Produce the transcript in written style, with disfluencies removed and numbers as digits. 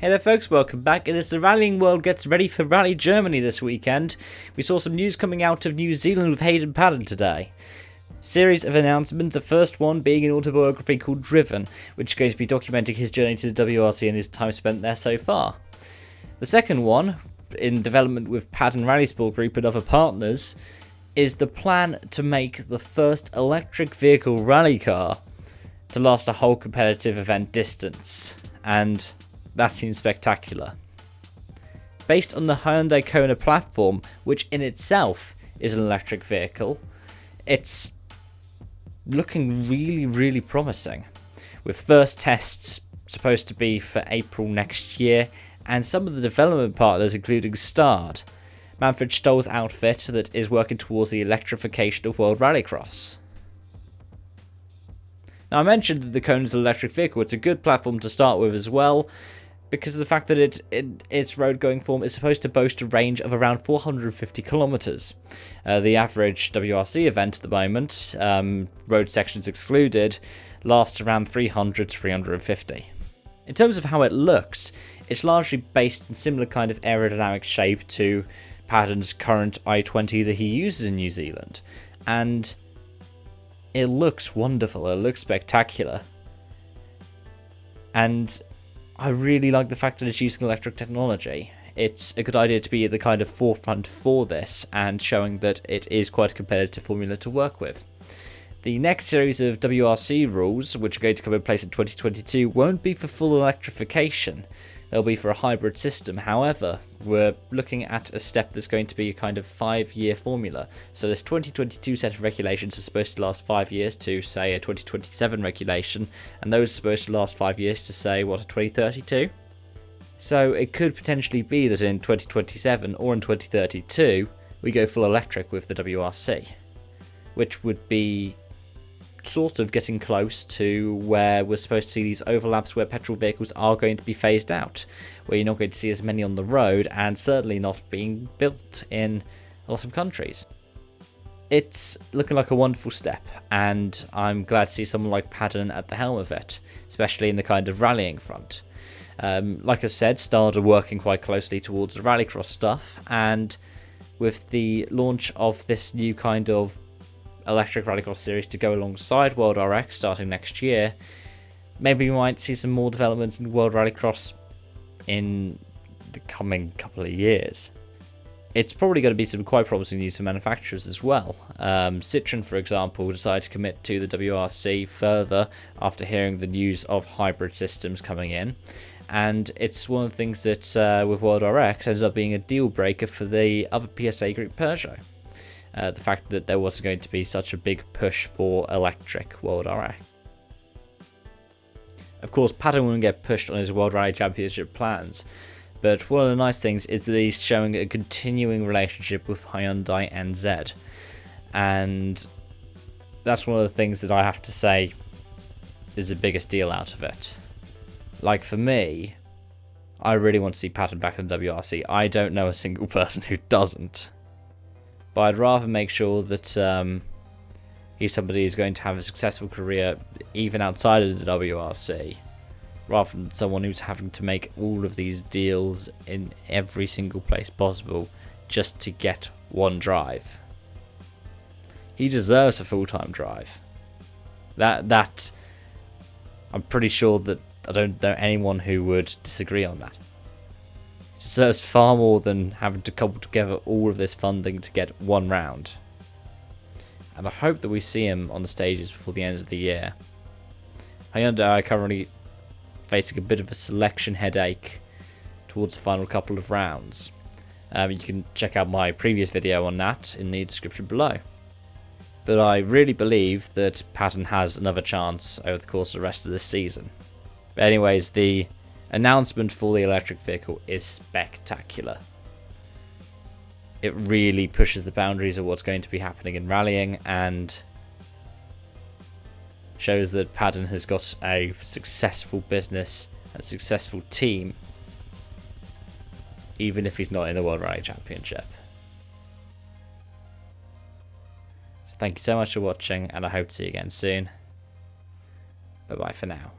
Hey there folks, welcome back. As the rallying world gets ready for Rally Germany this weekend, we saw some news coming out of New Zealand with Hayden Paddon today. Series of announcements, the first one being an autobiography called Driven, which is going to be documenting his journey to the WRC and his time spent there so far. The second one, in development with Paddon Rally Sport Group and other partners, is the plan to make the first electric vehicle rally car to last a whole competitive event distance, and that seems spectacular. Based on the Hyundai Kona platform, which in itself is an electric vehicle, it's looking really promising, with first tests supposed to be for April next year, and some of the development partners including Stard, Manfred Stoll's outfit that is working towards the electrification of World Rallycross. Now, I mentioned that the Kona is an electric vehicle. It's a good platform to start with as well, because of the fact that its road-going form is supposed to boast a range of around 450 kilometers. The average WRC event at the moment, road sections excluded, lasts around 300 to 350. In terms of how it looks, it's largely based in similar kind of aerodynamic shape to Paddon's current i20 that he uses in New Zealand, and it looks wonderful. It looks spectacular, and I really like the fact that it's using electric technology. It's a good idea to be at the kind of forefront for this, and showing that it is quite a competitive formula to work with. The next series of WRC rules, which are going to come in place in 2022, won't be for full electrification. They'll be for a hybrid system. However, we're looking at a step that's going to be a kind of 5-year formula. So this 2022 set of regulations is supposed to last 5 years to, say, a 2027 regulation, and those are supposed to last 5 years to, say, what, a 2032? So it could potentially be that in 2027 or in 2032, we go full electric with the WRC, which would be sort of getting close to where we're supposed to see these overlaps where petrol vehicles are going to be phased out, where you're not going to see as many on the road, and certainly not being built in a lot of countries. It's looking like a wonderful step, and I'm glad to see someone like Paddon at the helm of it, especially in the kind of rallying front. Like I said, Stard are working quite closely towards the Rallycross stuff, and with the launch of this new kind of electric Rallycross series to go alongside World RX starting next year, maybe we might see some more developments in World Rallycross in the coming couple of years. It's probably going to be some quite promising news for manufacturers as well. Citroën, for example, decided to commit to the WRC further after hearing the news of hybrid systems coming in, and it's one of the things that with World RX ends up being a deal breaker for the other PSA group Peugeot. The fact that there wasn't going to be such a big push for electric World RX. Of course, Paddon won't get pushed on his World Rally Championship plans, but one of the nice things is that he's showing a continuing relationship with Hyundai NZ, and that's one of the things that I have to say is the biggest deal out of it. Like, for me, I really want to see Paddon back in the WRC. I don't know a single person who doesn't. But I'd rather make sure that he's somebody who's going to have a successful career even outside of the WRC, rather than someone who's having to make all of these deals in every single place possible just to get one drive. He deserves a full-time drive. That I'm pretty sure that I don't know anyone who would disagree on that. So it's far more than having to cobble together all of this funding to get one round. And I hope that we see him on the stages before the end of the year. Hyundai are currently facing a bit of a selection headache towards the final couple of rounds. You can check out my previous video on that in the description below. But I really believe that Paddon has another chance over the course of the rest of this season. But anyways, the announcement for the electric vehicle is spectacular. It really pushes the boundaries of what's going to be happening in rallying, and shows that Paddon has got a successful business and a successful team, even if he's not in the World Rally Championship. So thank you so much for watching, and I hope to see you again soon. Bye bye for now.